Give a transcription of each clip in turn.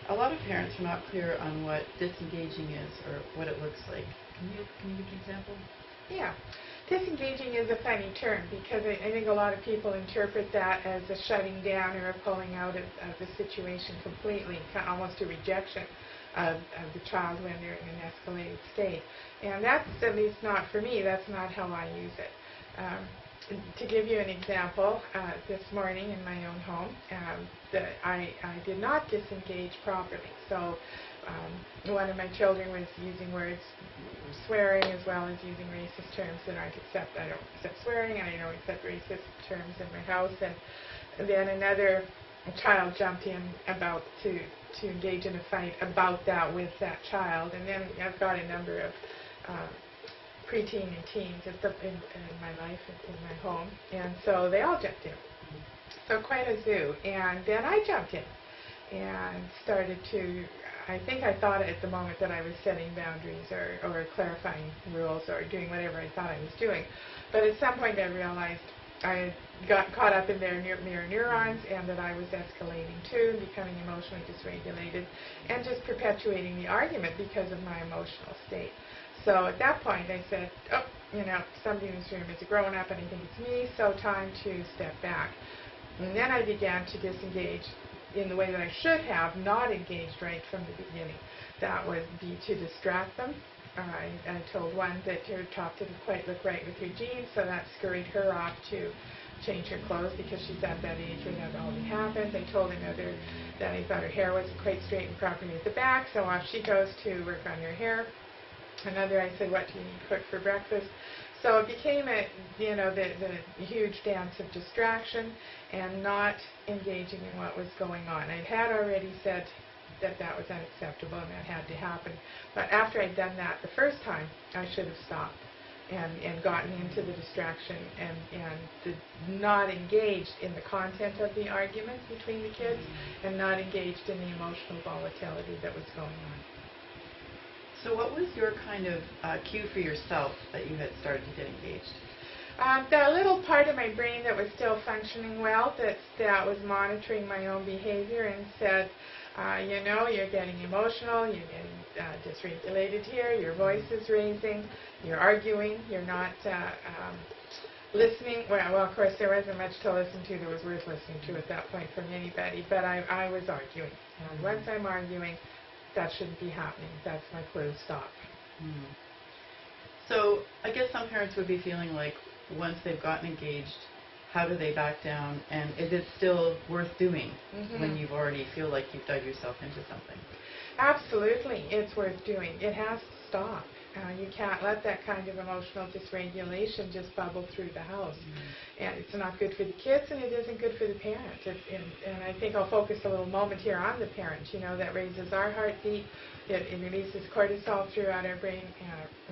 A lot of parents are not clear on what disengaging is or what it looks like. Can you give an example? Yeah. Disengaging is a funny term because I think a lot of people interpret that as a shutting down or a pulling out of the situation completely, almost a rejection of the child when they're in an escalated state. And that's, at least not for me, that's not how I use it. To give you an example, this morning in my own home, I did not disengage properly. So one of my children was using words, swearing, as well as using racist terms that I don't accept swearing, and I don't accept racist terms in my house. And then another child jumped in about to engage in a fight about that with that child. And then I've got a number of preteen and teens in my life, in my home, and so they all jumped in. So quite a zoo. And then I jumped in and started to, I think I thought at the moment that I was setting boundaries or clarifying rules or doing whatever I thought I was doing. But at some point I realized I got caught up in their mirror neurons and that I was escalating too, becoming emotionally dysregulated, and just perpetuating the argument because of my emotional state. So at that point I said, oh, somebody in this room is a grown-up and I think it's me, so time to step back. And then I began to disengage in the way that I should have not engaged right from the beginning. That would be to distract them. I told one that her top didn't quite look right with her jeans, so that scurried her off to change her clothes because she's at that age where that already happens. I told another that I thought her hair wasn't quite straight and properly at the back, so off she goes to work on her hair. Another, I said, what do you need to cook for breakfast? So it became the huge dance of distraction and not engaging in what was going on. I had already said that was unacceptable and that had to happen. But after I'd done that the first time, I should have stopped and gotten into the distraction and not engaged in the content of the argument between the kids and not engaged in the emotional volatility that was going on. So what was your kind of cue for yourself that you had started to get engaged? That little part of my brain that was still functioning well, that was monitoring my own behavior and said, you're getting emotional, you're getting dysregulated here, your voice is raising, you're arguing, you're not listening. Well, of course, there wasn't much to listen to that was worth listening to at that point from anybody, but I was arguing. And once I'm arguing, that shouldn't be happening. That's my clue. Stop. Mm. So I guess some parents would be feeling like once they've gotten engaged, how do they back down? And is it still worth doing when you've already feel like you've dug yourself into something? Absolutely. It's worth doing. It has to stop. You can't let that kind of emotional dysregulation just bubble through the house. And it's not good for the kids, and it isn't good for the parents. And I think I'll focus a little moment here on the parents. That raises our heartbeat. It releases cortisol throughout our brain,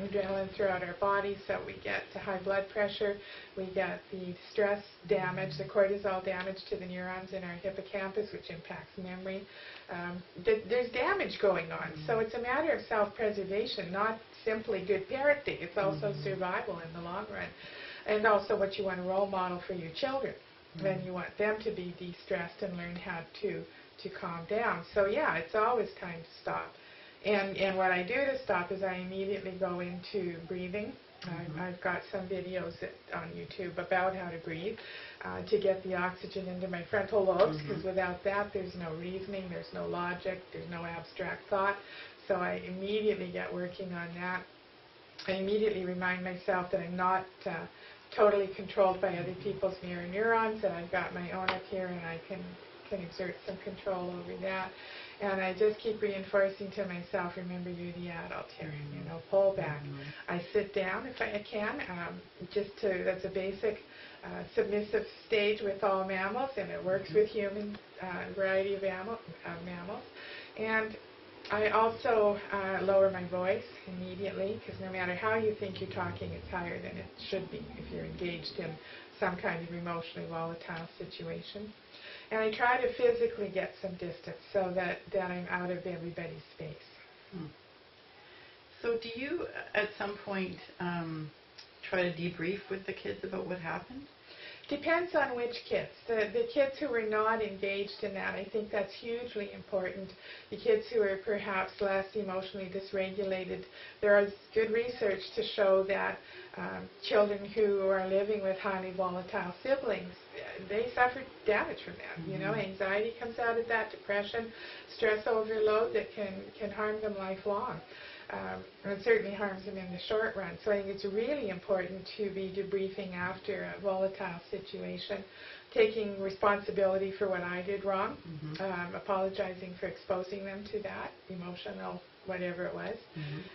adrenaline throughout our body, so we get to high blood pressure. We get the stress damage, the cortisol damage to the neurons in our hippocampus, which impacts memory. There's damage going on. So it's a matter of self-preservation, not simply good parenting. It's also survival in the long run. And also what you want to role model for your children. Then you want them to be de-stressed and learn how to calm down. So yeah, it's always time to stop. And what I do to stop is I immediately go into breathing. I've got some videos on YouTube about how to breathe to get the oxygen into my frontal lobes, because without that there's no reasoning, there's no logic, there's no abstract thought. So I immediately get working on that. I immediately remind myself that I'm not totally controlled by other people's mirror neurons, that I've got my own up here and I can exert some control over that. And I just keep reinforcing to myself, remember, you're the adult here, pull back. I sit down if I can, that's a basic submissive stage with all mammals, and it works with human variety of mammals. And I also lower my voice immediately, because no matter how you think you're talking, it's higher than it should be if you're engaged in some kind of emotionally volatile situation. And I try to physically get some distance so that I'm out of everybody's space. So do you, at some point, try to debrief with the kids about what happened? Depends on which kids. The kids who were not engaged in that, I think that's hugely important. The kids who are perhaps less emotionally dysregulated, there is good research to show that children who are living with highly volatile siblings, they suffer damage from that. You know, anxiety comes out of that, depression, stress overload that can harm them lifelong. And it certainly harms them in the short run. So I think it's really important to be debriefing after a volatile situation, taking responsibility for what I did wrong, apologizing for exposing them to that, emotional, whatever it was.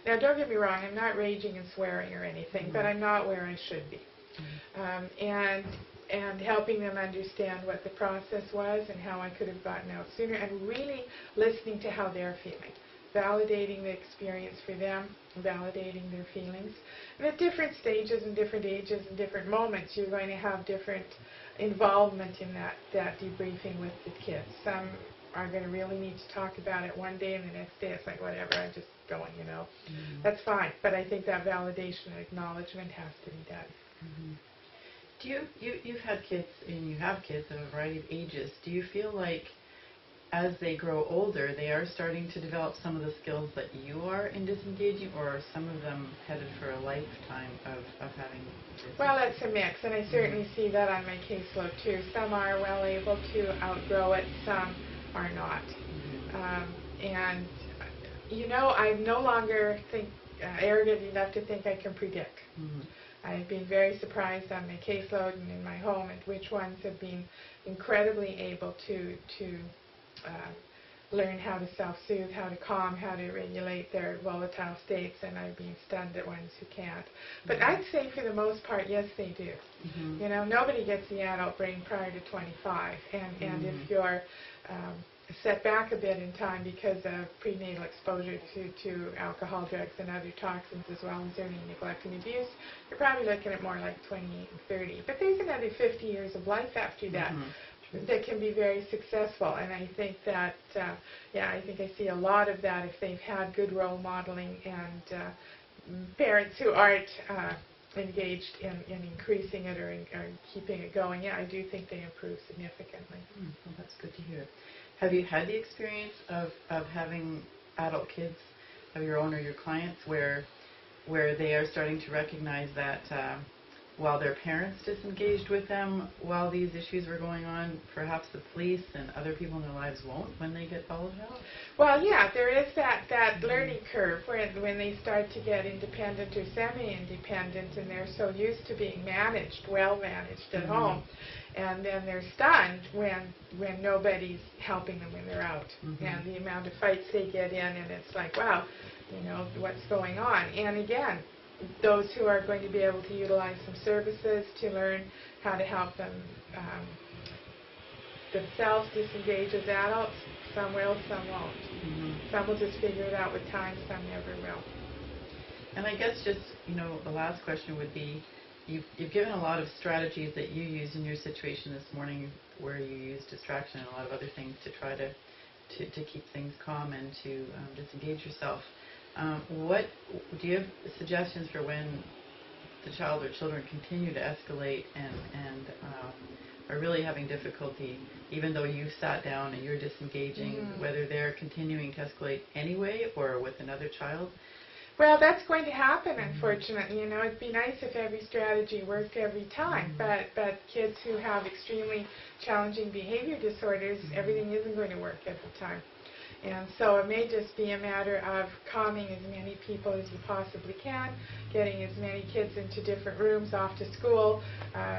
Now, don't get me wrong, I'm not raging and swearing or anything, but I'm not where I should be. And helping them understand what the process was and how I could have gotten out sooner, and really listening to how they're feeling. Validating the experience for them, validating their feelings. And at different stages and different ages and different moments, you're going to have different involvement in that debriefing with the kids. Some are going to really need to talk about it one day, and the next day it's like, whatever, I'm just going, you know. That's fine. But I think that validation and acknowledgement has to be done. Do you've had kids, and you have kids of a variety of ages. Do you feel like as they grow older, they are starting to develop some of the skills that you are in disengaging, or are some of them headed for a lifetime of having kids? Well, it's a mix, and I certainly see that on my caseload too. Some are well able to outgrow it, some are not. And, you know, I no longer think arrogant enough to think I can predict. I've been very surprised on my caseload and in my home at which ones have been incredibly able to learn how to self-soothe, how to calm, how to regulate their volatile states, and I've been stunned at ones who can't. But I'd say for the most part, yes, they do. You know, nobody gets the adult brain prior to 25, and if you're set back a bit in time because of prenatal exposure to alcohol, drugs, and other toxins, as well as early neglect and abuse, you're probably looking at more like 28 and 30. But there's another 50 years of life after that. That can be very successful, and I think that, I think I see a lot of that if they've had good role modeling and parents who aren't engaged in increasing it or keeping it going. Yeah, I do think they improve significantly. Well, that's good to hear. Have you had the experience of having adult kids of your own or your clients where they are starting to recognize that while their parents disengaged with them while these issues were going on, perhaps the police and other people in their lives won't when they get volatile? Well, yeah, there is that learning curve when they start to get independent or semi-independent, and they're so used to being managed, well managed at home, and then they're stunned when nobody's helping them when they're out, and the amount of fights they get in, and it's like, wow, you know, what's going on? And again, those who are going to be able to utilize some services to learn how to help them themselves disengage as adults, some will, some won't. Some will just figure it out with time, some never will. And I guess just, you know, the last question would be, you've given a lot of strategies that you used in your situation this morning where you used distraction and a lot of other things to try to keep things calm and to disengage yourself. What do you have suggestions for when the child or children continue to escalate and are really having difficulty, even though you've sat down and you're disengaging, whether they're continuing to escalate anyway or with another child? Well, that's going to happen, unfortunately. You know, it'd be nice if every strategy worked every time, but kids who have extremely challenging behavior disorders, everything isn't going to work every time. And so it may just be a matter of calming as many people as you possibly can, getting as many kids into different rooms, off to school.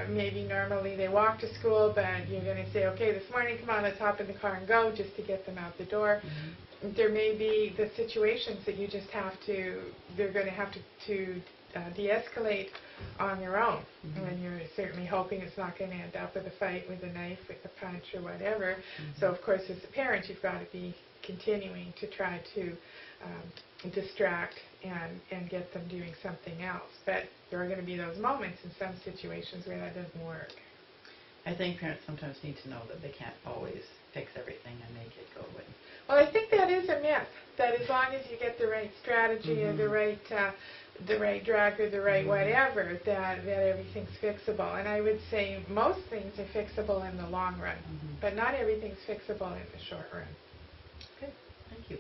Maybe normally they walk to school, but you're going to say, okay, this morning, come on, let's hop in the car and go, just to get them out the door. There may be the situations that you just have to, they're going to have to de-escalate on their own. And you're certainly hoping it's not going to end up with a fight, with a knife, with a punch, or whatever. So, of course, as a parent, you've got to be continuing to try to distract and get them doing something else. But there are going to be those moments in some situations where that doesn't work. I think parents sometimes need to know that they can't always fix everything and make it go away. Well, I think that is a myth, that as long as you get the right strategy or the right the right drug or the right whatever, that everything's fixable. And I would say most things are fixable in the long run, but not everything's fixable in the short run. Okay, thank you.